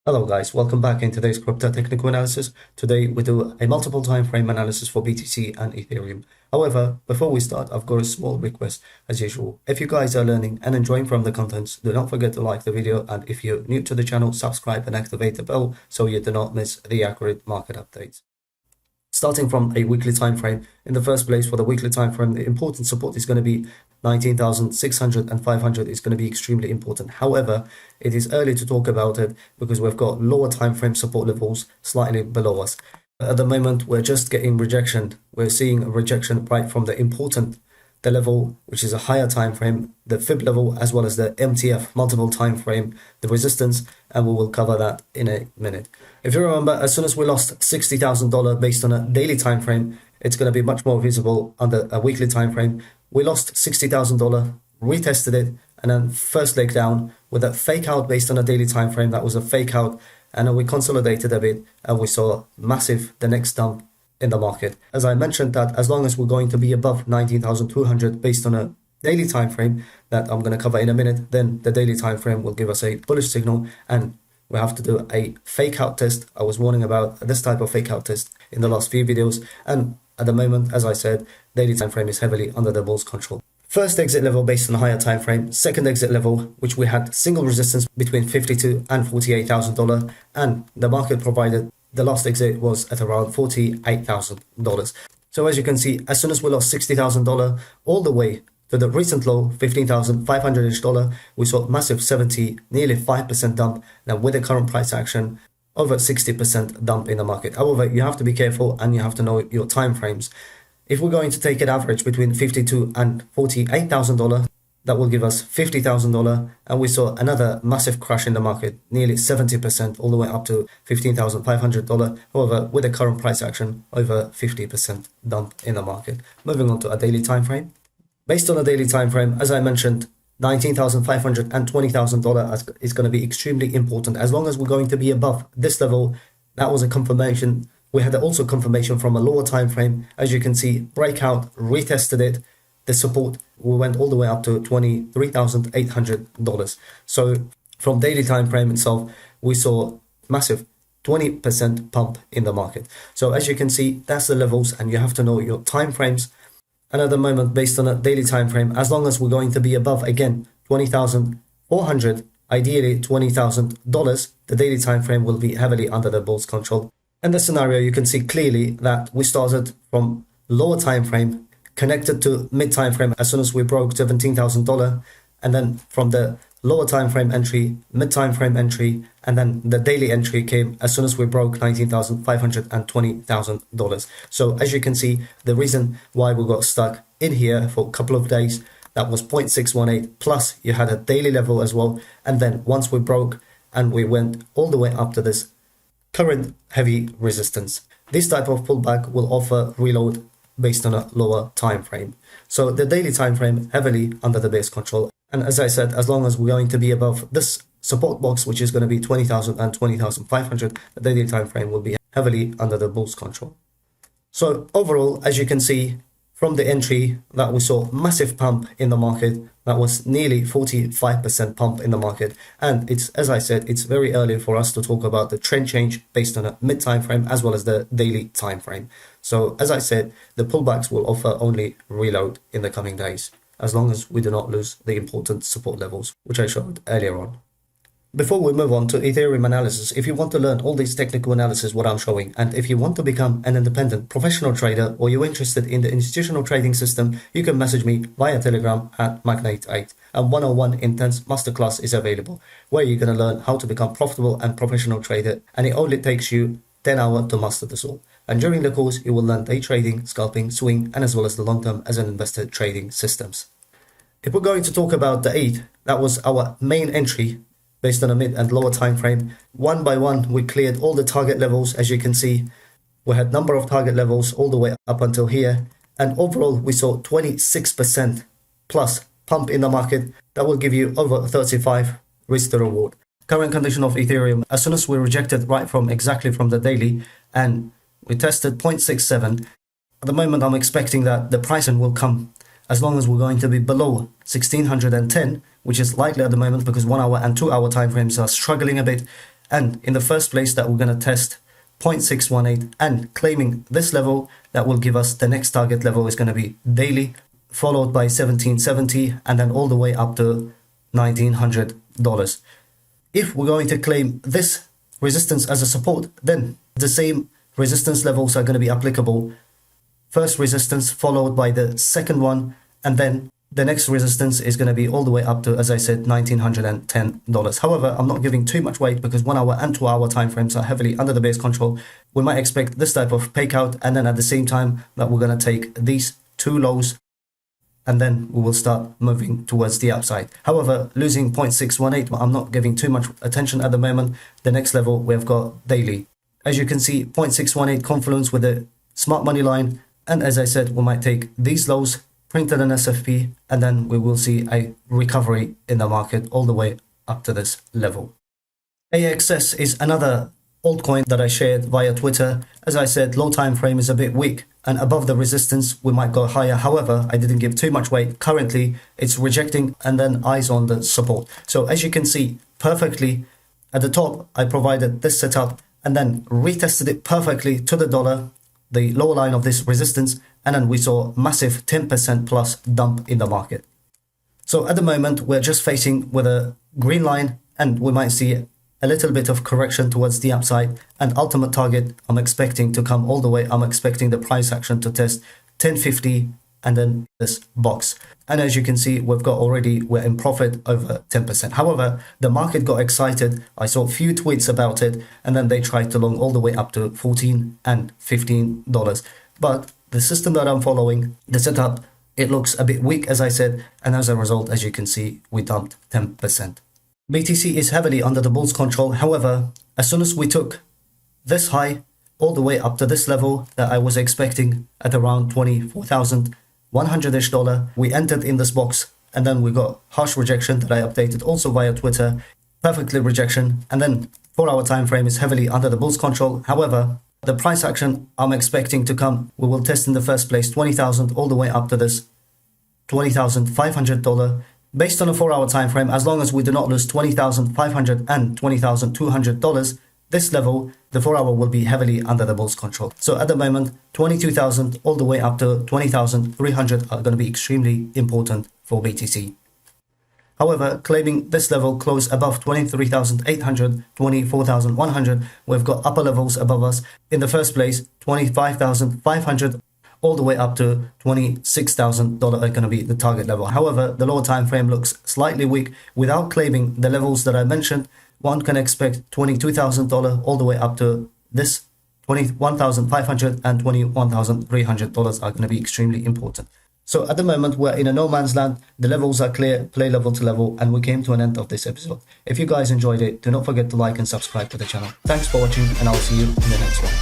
Hello guys, welcome back in today's crypto technical analysis. Today we do a multiple time frame analysis for BTC and Ethereum. However, before we start, I've got a small request as usual. If you guys are learning and enjoying from the contents, do not forget to like the video, and if you're new to the channel, subscribe and activate the bell so you do not miss the accurate market updates. Starting from a weekly time frame, in the first place for the weekly time frame, the important support is going to be 19,600 and 500 is going to be extremely important. However, it is early to talk about it because we've got lower time frame support levels slightly below us. At the moment, we're just getting rejection. We're seeing a rejection right from the level, which is a higher time frame, the fib level, as well as the MTF multiple time frame, the resistance, and we will cover that in a minute. If you remember, as soon as we lost $60,000 based on a daily time frame, it's going to be much more visible under a weekly time frame. We lost $60,000, retested it, and then first leg down with a fake out based on a daily time frame. That was a fake out, and then we consolidated a bit, and we saw massive the next dump in the market. As I mentioned, that as long as we're going to be above 19,200 based on a daily time frame that I'm going to cover in a minute, then the daily time frame will give us a bullish signal, and we have to do a fake out test. I was warning about this type of fake out test in the last few videos, and at the moment, as I said, daily time frame is heavily under the bull's control. First exit level based on a higher time frame, second exit level, which we had single resistance between $52,000 and $48,000, and the market provided the last exit was at around $48,000. So as you can see, as soon as we lost $60,000 all the way to the recent low, $15,500-ish, we saw massive 70, nearly 5% dump. Now with the current price action, over 60% dump in the market. However, you have to be careful and you have to know your time frames. If we're going to take an average between $52,000 and $48,000, that will give us $50,000, and we saw another massive crash in the market, nearly 70%, all the way up to $15,500. However, with the current price action, over 50% dump in the market. Moving on to a daily time frame. Based on a daily time frame, as I mentioned, $19,500 and $20,000 is going to be extremely important. As long as we're going to be above this level, that was a confirmation. We had also confirmation from a lower time frame. As you can see, breakout, retested it. The support, we went all the way up to $23,800. So from daily time frame itself, we saw massive 20% pump in the market. So as you can see, that's the levels, and you have to know your time frames. And at the moment, based on a daily time frame, as long as we're going to be above, again, 20,400, ideally $20,000, the daily time frame will be heavily under the bull's control. In this scenario, you can see clearly that we started from lower time frame, connected to mid time frame as soon as we broke $17,000, and then from the lower time frame entry, mid time frame entry, and then the daily entry came as soon as we broke $19,500 and $20,000. So as you can see, the reason why we got stuck in here for a couple of days, that was 0.618, plus you had a daily level as well, and then once we broke and we went all the way up to this current heavy resistance, this type of pullback will offer reload based on a lower time frame. So the daily time frame heavily under the base control. And as I said, as long as we're going to be above this support box, which is going to be 20,000 and 20,500, the daily time frame will be heavily under the bull's control. So overall, as you can see from the entry, that we saw massive pump in the market. That was nearly 45% pump in the market. And it's, as I said, it's very early for us to talk about the trend change based on a mid time frame as well as the daily time frame. So as I said, the pullbacks will offer only reload in the coming days, as long as we do not lose the important support levels, which I showed earlier on. Before we move on to Ethereum analysis, if you want to learn all these technical analysis what I'm showing, and if you want to become an independent professional trader, or you're interested in the institutional trading system, you can message me via Telegram at Magnate8. And 101 Intense Masterclass is available, where you're going to learn how to become profitable and professional trader, and it only takes you 10 hours to master this all. And during the course, you will learn day trading, scalping, swing, and as well as the long-term as an investor trading systems. If we're going to talk about the 8, that was our main entry based on a mid and lower time frame. One by one, we cleared all the target levels. As you can see, we had number of target levels all the way up until here. And overall, we saw 26% plus pump in the market. That will give you over 35 risk to reward. Current condition of Ethereum, as soon as we rejected right from exactly from the daily, and we tested 0.67. At the moment, I'm expecting that the pricing will come as long as we're going to be below 1610, which is likely at the moment because 1 hour and 2 hour time frames are struggling a bit. and in the first place that we're going to test 0.618 and claiming this level that will give us the next target level is going to be daily, followed by 1770 and then all the way up to $1,900. If we're going to claim this resistance as a support, then the same resistance levels are going to be applicable. First resistance followed by the second one, and then the next resistance is going to be all the way up to, as I said, $1,910. However, I'm not giving too much weight because 1 hour and 2 hour timeframes are heavily under the base control. We might expect this type of fake out, and then at the same time that we're going to take these two lows, and then we will start moving towards the upside. However, losing 0.618, I'm not giving too much attention at the moment. The next level we've got daily. As you can see, 0.618 confluence with the smart money line, and as I said, we might take these lows, printed an SFP, and then we will see a recovery in the market all the way up to this level. AXS is another altcoin that I shared via Twitter. As I said, low time frame is a bit weak, and above the resistance we might go higher. However, I didn't give too much weight. Currently it's rejecting and then eyes on the support. So as you can see perfectly at the top, I provided this setup and then retested it perfectly to the dollar, the lower line of this resistance, and then we saw massive 10% plus dump in the market. So at the moment we're just facing with a green line, and we might see a little bit of correction towards the upside, and ultimate target I'm expecting to come all the way. I'm expecting the price action to test 1050 and then this box. And as you can see, we're in profit over 10%. However, the market got excited. I saw a few tweets about it, and then they tried to long all the way up to $14 and $15. But the system that I'm following, the setup, it looks a bit weak, as I said, and as a result, as you can see, we dumped 10%. BTC is heavily under the bull's control. However, as soon as we took this high all the way up to this level that I was expecting at around $24,100-ish, we entered in this box, and then we got harsh rejection that I updated also via Twitter, perfectly rejection, and then 4 hour time frame is heavily under the bull's control. However, the price action I'm expecting to come, we will test in the first place 20,000 all the way up to this $20,500. Based on a 4 hour time frame, as long as we do not lose $20,500 and $20,200, this level, the 4 hour will be heavily under the bull's control. So at the moment, 22,000 all the way up to 20,300 are going to be extremely important for BTC. However, claiming this level close above 23,800, 24,100, we've got upper levels above us. In the first place, 25,500 all the way up to $26,000 are going to be the target level. However, the lower time frame looks slightly weak. Without claiming the levels that I mentioned, one can expect $22,000 all the way up to this $21,500 and $21,300 are going to be extremely important. So at the moment, we're in a no man's land. The levels are clear, play level to level, and we came to an end of this episode. If you guys enjoyed it, do not forget to like and subscribe to the channel. Thanks for watching, and I'll see you in the next one.